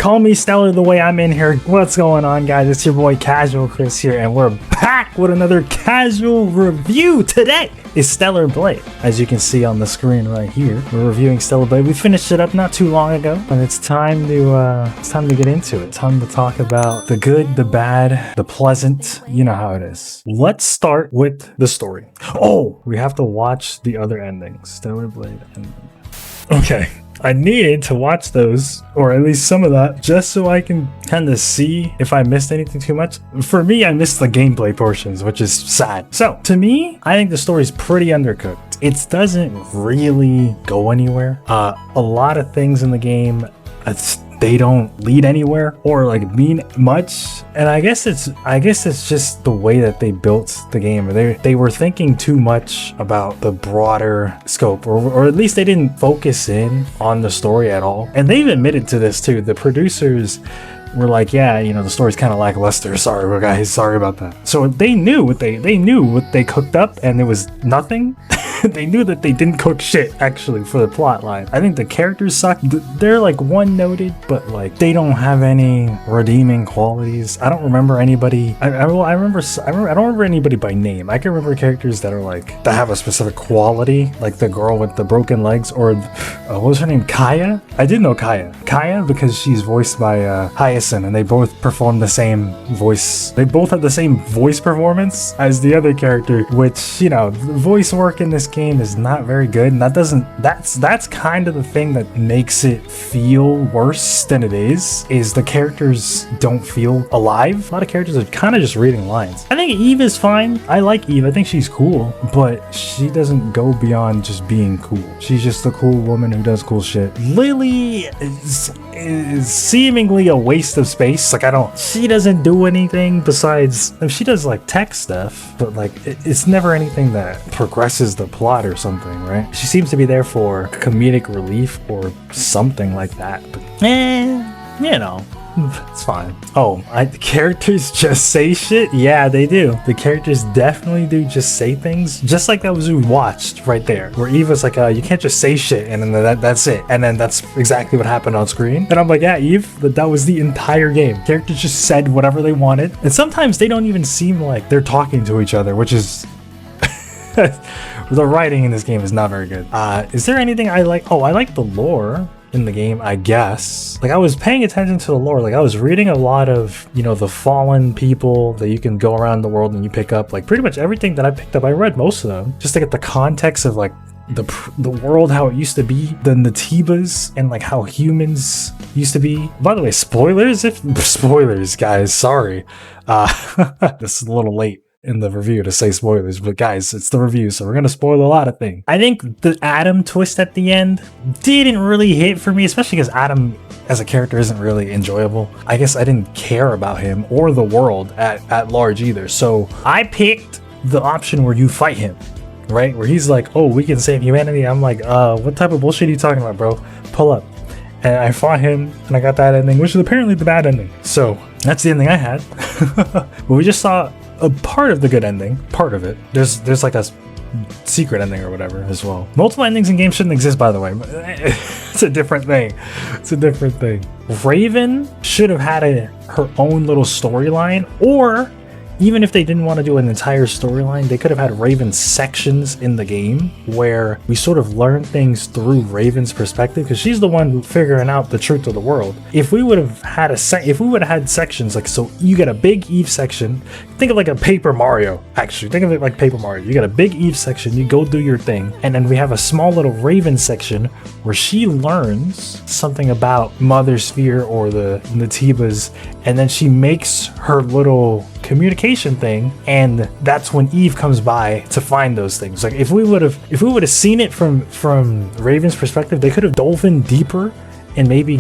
Call me Stellar the way I'm in here. What's going on, guys? It's your boy Casual Chris here, and we're back with another casual review. Today is Stellar Blade. As you can see on the screen right here, we're reviewing Stellar Blade. We finished it up not too long ago, and it's time to get into it. Time to talk about the good, the bad, the pleasant. You know how it is. Let's start with the story. Oh, we have to watch the other endings. Stellar Blade ending. Okay. I needed to watch those, or at least some of that, just so I can kind of see if I missed anything too much. For me, I missed the gameplay portions, which is sad. So, to me, I think the story's pretty undercooked. It doesn't really go anywhere. A lot of things in the game, they don't lead anywhere or like mean much, and I guess it's just the way that they built the game. They were thinking too much about the broader scope, or at least they didn't focus in on the story at all. And they've admitted to this too. The producers were like, yeah, you know, the story's kind of lackluster. Sorry, guys, sorry about that. So they knew what they cooked up, and it was nothing. They knew that they didn't cook shit actually for the plot line. I think the characters suck. They're like one-noted, but like they don't have any redeeming qualities. I don't remember anybody. I don't remember anybody by name. I can remember characters that are like that have a specific quality, like the girl with the broken legs, or what was her name? Kaya. I did know Kaya because she's voiced by Hyacinth, and they both perform the same voice. They both have the same voice performance as the other character, which, you know, voice work in this game is not very good, and that's kind of the thing that makes it feel worse than it is the characters don't feel alive. A lot of characters are kind of just reading lines. I think Eve is fine. I like Eve. I think she's cool, but she doesn't go beyond just being cool. She's just a cool woman who does cool shit. Lily is seemingly a waste of space. Like, she doesn't do anything besides, she does like tech stuff, but like it's never anything that progresses the plot or something, right? She seems to be there for comedic relief or something like that, but you know, it's fine. Oh, the characters just say shit? Yeah, they do. The characters definitely do just say things, just like that was we watched right there, where Eve was like, you can't just say shit, and then that's it. And then that's exactly what happened on screen. And I'm like, yeah, Eve, that was the entire game. Characters just said whatever they wanted. And sometimes they don't even seem like they're talking to each other, which is... The writing in this game is not very good. Is there anything I like? Oh, I like the lore in the game, I guess. Like, I was paying attention to the lore. Like, I was reading a lot of, you know, the fallen people that you can go around the world and you pick up. Like, pretty much everything that I picked up, I read most of them, just to get the context of like the world, how it used to be, the Natibas, and like how humans used to be. By the way, spoilers, guys, sorry. This is a little late in the review to say spoilers, but guys, it's the review, so we're gonna spoil a lot of things. I think the Adam twist at the end didn't really hit for me, especially because Adam as a character isn't really enjoyable. I guess I didn't care about him or the world at large either, so I picked the option where you fight him, right? Where he's like, oh, we can save humanity. I'm like, what type of bullshit are you talking about, bro? Pull up. And I fought him, and I got that ending, which is apparently the bad ending. So that's the ending I had. But we just saw a part of the good ending, part of it. There's like a secret ending or whatever as well. Multiple endings in games shouldn't exist, by the way. It's a different thing. It's a different thing. Raven should have had her own little storyline, or even if they didn't want to do an entire storyline, they could have had Raven sections in the game where we sort of learn things through Raven's perspective, because she's the one figuring out the truth of the world. If we would have had sections, like, so you get a big Eve section, think of like a Paper Mario, actually. Think of it like Paper Mario. You got a big Eve section, you go do your thing, and then we have a small little Raven section where she learns something about Mother Sphere or the Natibas, and then she makes her little communication thing, and that's when Eve comes by to find those things. Like, if we would have seen it from Raven's perspective, they could have dove in deeper and maybe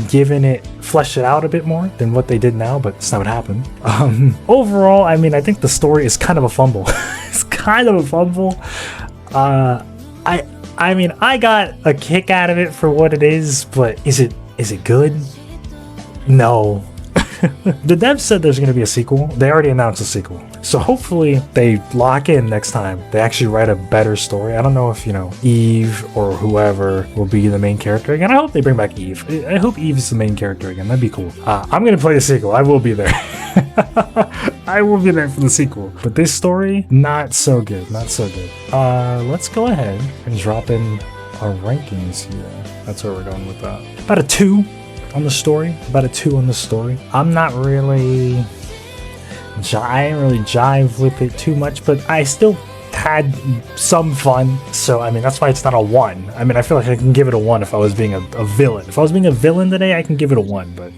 fleshed it out a bit more than what they did now, but it's not what happened. Overall, I mean, I think the story is kind of a fumble. It's kind of a fumble. I mean, I got a kick out of it for what it is, but is it good? No. The devs said there's going to be a sequel. They already announced a sequel. So hopefully they lock in next time. They actually write a better story. I don't know if, you know, Eve or whoever will be the main character again. I hope they bring back Eve. I hope Eve is the main character again. That'd be cool. I'm gonna play the sequel. I will be there. I will be there for the sequel. But this story, not so good. Not so good. Let's go ahead and drop in our rankings here. That's where we're going with that. About a 2 on the story. About a 2 on the story. I'm not really... I didn't really jive with it too much, but I still had some fun. So, I mean, that's why it's not a 1. I mean, I feel like I can give it a 1 if I was being a villain. If I was being a villain today, I can give it a 1, but...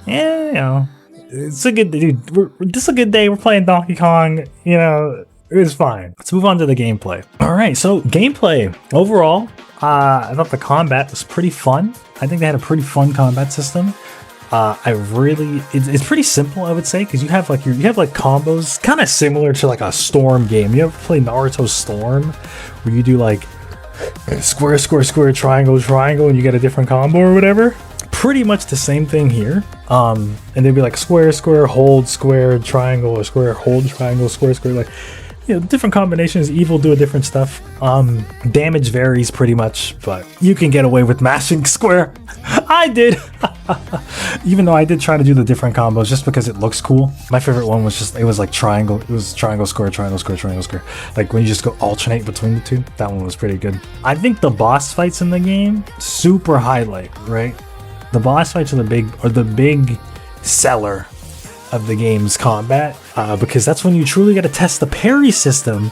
yeah, you know... it's a good dude. This is a good day. We're playing Donkey Kong. You know, it was fine. Let's move on to the gameplay. All right, so gameplay overall, I thought the combat was pretty fun. I think they had a pretty fun combat system. It's pretty simple, I would say, because you have like combos kind of similar to like a Storm game. You ever play Naruto Storm, where you do like square, square, square, triangle, triangle, and you get a different combo or whatever? Pretty much the same thing here. And they'd be like square, square, hold, square, triangle, or square, hold, triangle, square, square, like, you know, different combinations. Evil do different stuff. Damage varies pretty much, but you can get away with mashing square. I did. Even though I did try to do the different combos just because it looks cool. My favorite one was just, it was like triangle. It was triangle, square, triangle, square, triangle, square. Like when you just go alternate between the two. That one was pretty good. I think the boss fights in the game, super highlight, right? The boss fights are the big seller of the game's combat, because that's when you truly got to test the parry system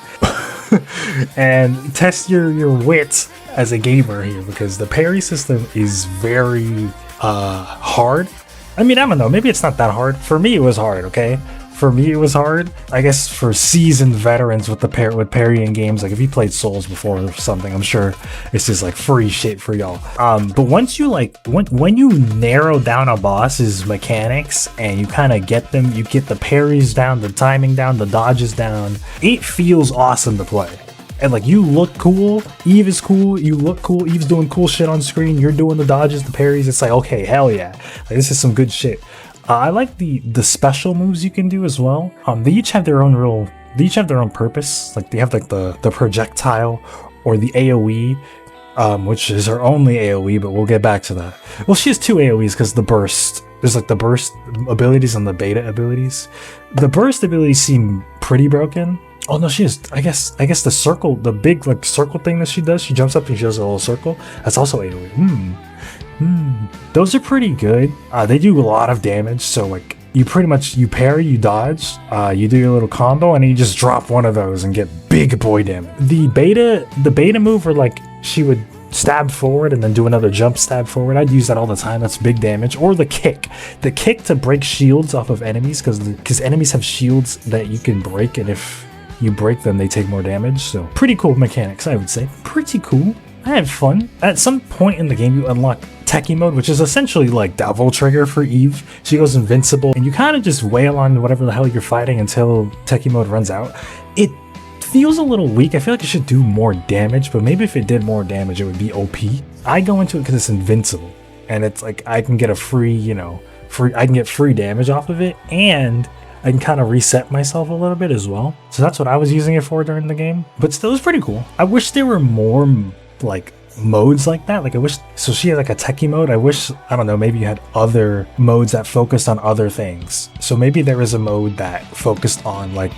and test your wits as a gamer here, because the parry system is very hard. I mean, I don't know, maybe it's not that hard. For me, it was hard, okay? For me, it was hard. I guess for seasoned veterans with parrying games, like if you played Souls before or something, I'm sure it's just like free shit for y'all. But once you when you narrow down a boss's mechanics and you kind of get them, you get the parries down, the timing down, the dodges down, it feels awesome to play. And like, you look cool, Eve is cool, you look cool, Eve's doing cool shit on screen, you're doing the dodges, the parries. It's like, okay, hell yeah, like, this is some good shit. I like the special moves you can do as well. They each have their own purpose. Like they have like the projectile or the AoE, which is her only AoE, but we'll get back to that. Well, she has 2 AoEs because the burst. There's like the burst abilities and the beta abilities. The burst abilities seem pretty broken. Oh no, she has, I guess the circle, the big like circle thing that she does, she jumps up and she does a little circle. That's also AoE. Those are pretty good. They do a lot of damage, so like you parry, you dodge, you do your little combo, and then you just drop one of those and get big boy damage. The beta move where like she would stab forward and then do another jump stab forward, I'd use that all the time. That's big damage. Or the kick to break shields off of enemies, because enemies have shields that you can break, and if you break them they take more damage. So pretty cool mechanics, I would say. Pretty cool. I had fun. At some point in the game you unlock Techie mode, which is essentially like Devil Trigger for Eve. She goes invincible and you kind of just wail on whatever the hell you're fighting until Techie mode runs out. It feels a little weak. I feel like it should do more damage, but maybe if it did more damage it would be OP. I go into it because it's invincible and it's like I can get a free, I can get free damage off of it, and I can kind of reset myself a little bit as well. So that's what I was using it for during the game, but still, it was pretty cool. I wish there were more like modes like that. Like I wish, so she had like a techie mode. I wish, I don't know, maybe you had other modes that focused on other things. So maybe there was a mode that focused on like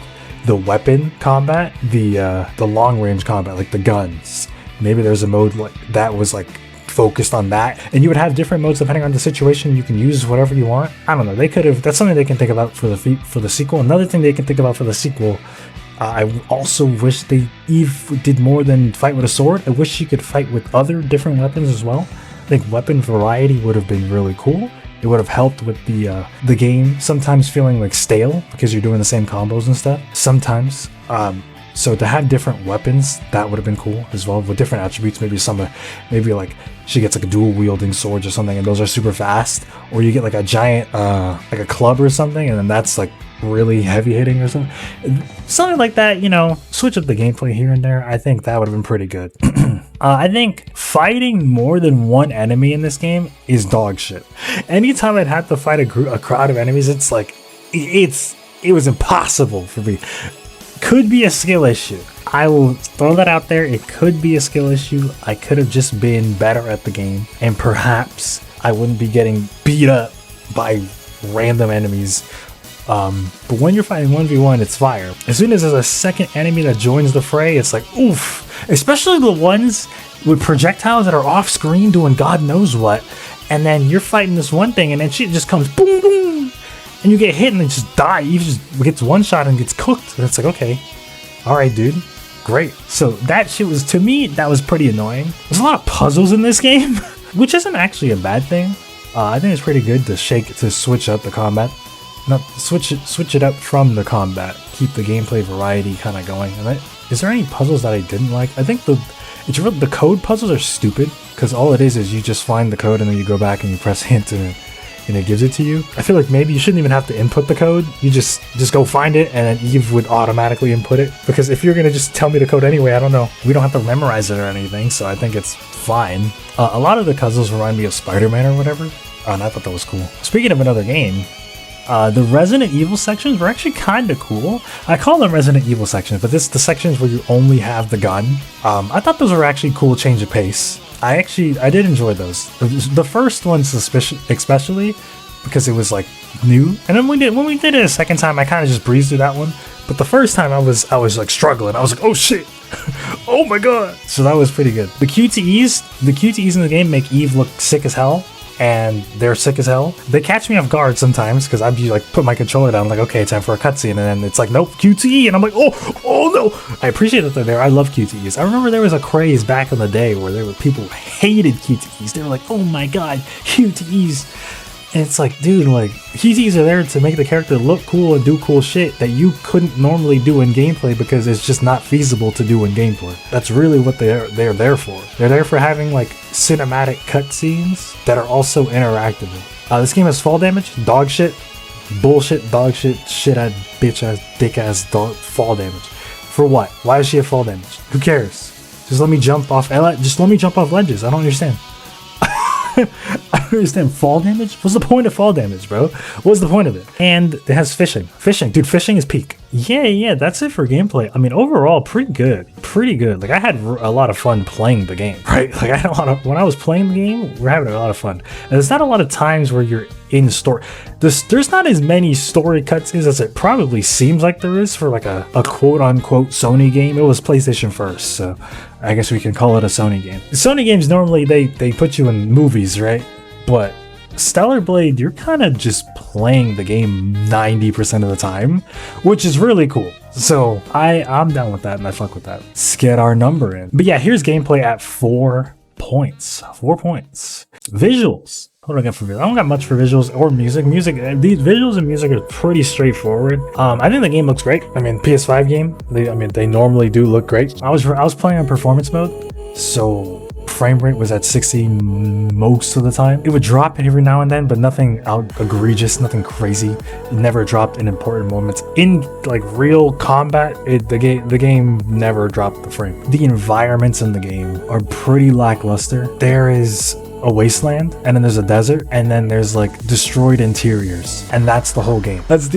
the weapon combat, the long range combat, like the guns. Maybe there's a mode like that was like focused on that, and you would have different modes depending on the situation. You can use whatever you want. I don't know, they could have, that's something they can think about for the sequel. Another thing they can think about for the sequel, I also wish Eve did more than fight with a sword. I wish she could fight with other different weapons as well. I think weapon variety would have been really cool. It would have helped with the game sometimes feeling like stale because you're doing the same combos and stuff sometimes. So to have different weapons, that would have been cool as well, with different attributes. Maybe like she gets like a dual wielding swords or something, and those are super fast. Or you get like a giant, like a club or something, and then that's like really heavy hitting or something. Something like that, switch up the gameplay here and there. I think that would have been pretty good. I think fighting more than one enemy in this game is dog shit. Anytime I'd have to fight a crowd of enemies, it's like, it's it was impossible for me. Could be a skill issue. I will throw that out there. It could be a skill issue. I could have just been better at the game, and perhaps I wouldn't be getting beat up by random enemies. But when you're fighting 1v1, it's fire. As soon as there's a second enemy that joins the fray, it's like, oof. Especially the ones with projectiles that are off screen doing God knows what. And then you're fighting this one thing, and then shit just comes boom, boom. And you get hit and then just die. You just gets one shot and gets cooked. And it's like, okay, all right, dude. Great. So that shit was, to me, that was pretty annoying. There's a lot of puzzles in this game, which isn't actually a bad thing. I think it's pretty good to switch up the combat. Not switch it up from the combat. Keep the gameplay variety kind of going. And is there any puzzles that I didn't like? I think the code puzzles are stupid, because all it is you just find the code and then you go back and you press hint and it gives it to you. I feel like maybe you shouldn't even have to input the code. You just go find it, and then Eve would automatically input it. Because if you're gonna just tell me the code anyway, I don't know. We don't have to memorize it or anything, so I think it's fine. A lot of the puzzles remind me of Spider-Man or whatever. And I thought that was cool. Speaking of another game, the Resident Evil sections were actually kind of cool. I call them Resident Evil sections, but this the sections where you only have the gun. I thought those were actually cool change of pace. I did enjoy those. The first ones especially because it was like new. And then when we did it a second time, I kind of just breezed through that one. But the first time I was like struggling. I was like, oh shit. Oh my god. So that was pretty good. The QTEs in the game make Eve look sick as hell. And they're sick as hell. They catch me off guard sometimes because I'd be like, put my controller down, like, okay, time for a cutscene, and then it's like, nope, QTE, and I'm like, oh no. I appreciate that they're there. I love QTEs. I remember there was a craze back in the day where there were people who hated QTEs. They were like, oh my god, QTEs. And it's like, dude, like, QTEs are there to make the character look cool and do cool shit that you couldn't normally do in gameplay because it's just not feasible to do in gameplay. That's really what they're there for. They're there for having like cinematic cutscenes that are also interactable. This game has fall damage, dog shit, bullshit, dog shit, shit ass, bitch ass, dick ass, dog, fall damage. For what? Why does she have fall damage? Who cares? Just let me jump off ledges. I don't understand. I don't understand. Fall damage? What's the point of fall damage, bro? What's the point of it? And it has fishing. Dude, fishing is peak. Yeah, that's it for gameplay. I mean, overall, pretty good. Like, I had a lot of fun playing the game, right? Like, I had when I was playing the game, we're having a lot of fun. And there's not a lot of times where you're in story. There's not as many story cutscenes as it probably seems like there is for like a quote-unquote Sony game. It was PlayStation first, so I guess we can call it a Sony game. Sony games, normally, they put you in movies, right? But Stellar Blade, you're kind of just playing the game 90% of the time, which is really cool. So I'm down with that, and I fuck with that. Let's get our number in. But yeah, here's gameplay at 4 points. 4 points. Visuals. What do I got for visuals? I don't got much for visuals or music. These visuals and music are pretty straightforward. I think the game looks great. I mean, PS5 game. They normally do look great. I was playing on performance mode, so frame rate was at 60 most of the time. It would drop every now and then, but nothing egregious, nothing crazy. It never dropped in important moments. In like real combat, the game never dropped the frame. The environments in the game are pretty lackluster. There is a wasteland, and then there's a desert, and then there's like destroyed interiors, and that's the whole game. That's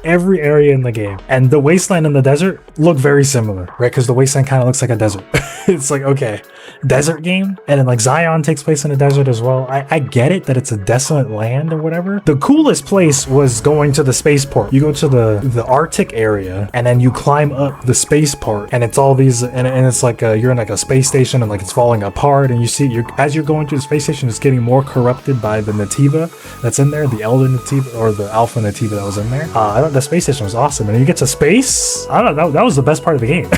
every area in the game. And the wasteland and the desert look very similar, right? Because the wasteland kind of looks like a desert. It's like, okay, desert game, and then like Zion takes place in a desert as well. I get it that it's a desolate land or whatever. The coolest place was going to the spaceport. You go to the Arctic area, and then you climb up the spaceport, and it's all these, and it's like you're in like a space station, and like it's falling apart, and you see as you're going to the space station, it's getting more corrupted by the Nativa that's in there, the Elder Nativa or the Alpha Nativa that was in there. I thought the space station was awesome, and then you get to space. I don't know, that was the best part of the game,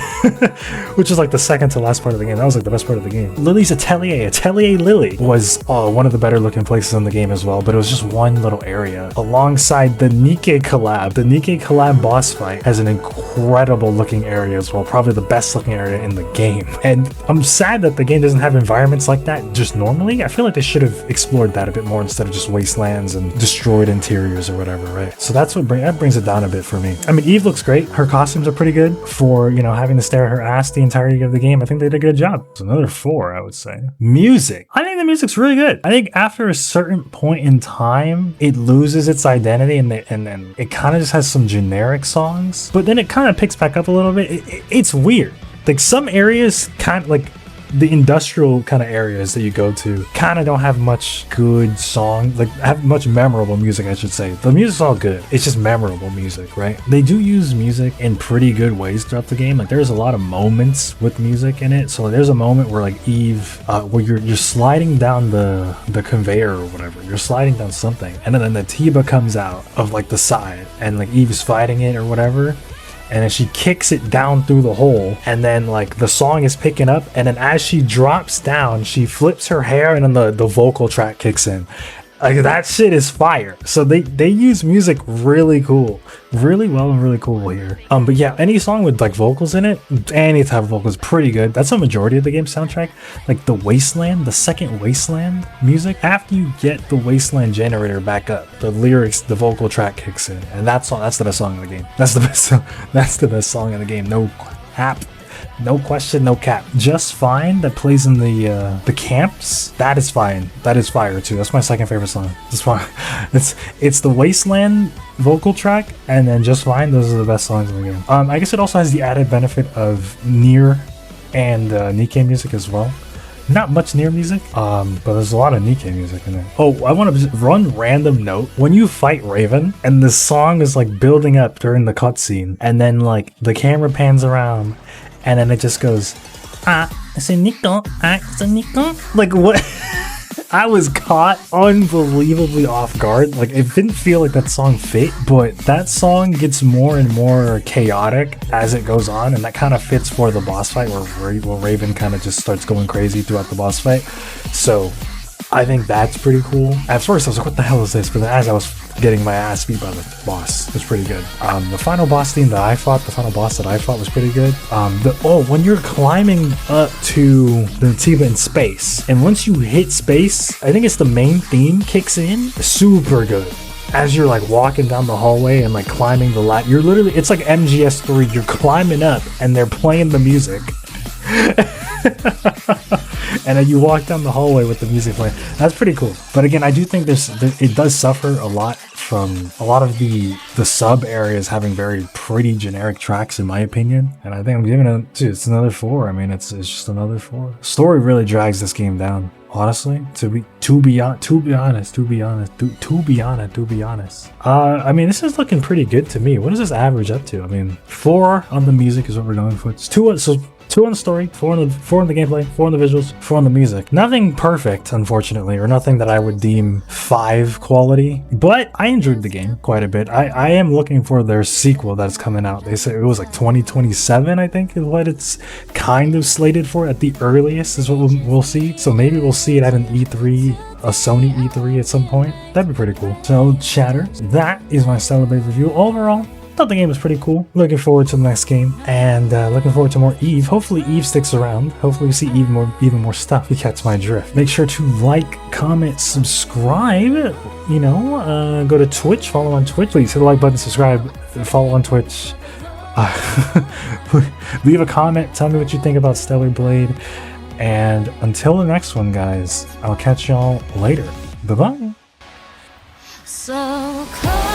which is like the second to last part of the game. That was like the best part of the game. Lily's Atelier Lily was one of the better looking places in the game as well, but it was just one little area alongside the Nikke collab. The Nikke collab boss fight has an incredible looking area as well, probably the best looking area in the game. And I'm sad that the game doesn't have environments like that that just normally. I feel like they should have explored that a bit more instead of just wastelands and destroyed interiors or whatever, right? So that's what that brings it down a bit for me. I mean, Eve looks great. Her costumes are pretty good for, you know, having to stare at her ass the entirety of the game. I think they did a good job. It's another 4, I would say. Music. I think the music's really good. I think after a certain point in time, it loses its identity and then it kind of just has some generic songs, but then it kind of picks back up a little bit. It's weird. Like some areas kind of like the industrial kind of areas that you go to kind of don't have much good song, like have much memorable music, I should say. The music's all good. It's just memorable music, right? They do use music in pretty good ways throughout the game. Like there's a lot of moments with music in it. So there's a moment where like Eve, where you're sliding down the conveyor or whatever. You're sliding down something, and then the Tiba comes out of like the side, and like Eve's fighting it or whatever. And then she kicks it down through the hole, and then like the song is picking up, and then as she drops down, she flips her hair, and then the vocal track kicks in. Like that shit is fire. So they use music really cool, really well and really cool here. But yeah, any song with like vocals in it, any type of vocals, pretty good. That's a majority of the game's soundtrack. Like the Wasteland, the second Wasteland music, after you get the Wasteland generator back up, the lyrics, the vocal track kicks in, and that's the best song in the game. That's the best. That's the best song in the game. No cap. No question, no cap. Just Fine, that plays in the camps. That is fine. That is fire too. That's my second favorite song. Just Fine. It's the Wasteland vocal track, and then Just Fine. Those are the best songs in the game. I guess it also has the added benefit of Nier and Nikke music as well. Not much Nier music, but there's a lot of Nikke music in there. Oh, I want to run random note. When you fight Raven, and the song is like building up during the cutscene, and then like the camera pans around, and then it just goes, it's a Nikke, it's a Nikke. Like what? I was caught unbelievably off guard. Like it didn't feel like that song fit, but that song gets more and more chaotic as it goes on, and that kind of fits for the boss fight where Raven kind of just starts going crazy throughout the boss fight. So I think that's pretty cool. At first I was like, what the hell is this? But then as I was getting my ass beat by the boss, it was pretty good. The final boss theme that I fought, the final boss that I fought was pretty good. When you're climbing up to the Tiba in space, and once you hit space, I think it's the main theme kicks in, super good. As you're like walking down the hallway and like climbing the ladder, you're literally, it's like MGS3, you're climbing up and they're playing the music. And then you walk down the hallway with the music playing. That's pretty cool. But again, I do think it does suffer a lot from a lot of the sub areas having very pretty generic tracks, in my opinion. And I think I'm giving it, dude, it's another 4. I mean, it's just another 4. Story really drags this game down, honestly. To be honest. I mean, this is looking pretty good to me. What does this average up to? I mean, 4 on the music is what we're going for. It's 2 on the story, 4 on the gameplay, 4 on the visuals, 4 on the music. Nothing perfect, unfortunately, or nothing that I would deem 5 quality, but I enjoyed the game quite a bit. I am looking for their sequel that's coming out. They said it was like 2027, I think, is what it's kind of slated for at the earliest, is what we'll see. So maybe we'll see it at an E3, a Sony E3 at some point. That'd be pretty cool. So, chatter, that is my Celebrate review. Overall, thought the game was pretty cool. Looking forward to the next game, and looking forward to more Eve. Hopefully Eve sticks around. Hopefully we see even more stuff. You catch my drift. Make sure to like, comment, subscribe. You know, go to Twitch, follow on Twitch. Please hit the like button, subscribe, follow on Twitch. Leave a comment. Tell me what you think about Stellar Blade. And until the next one, guys, I'll catch y'all later. Bye-bye. So close.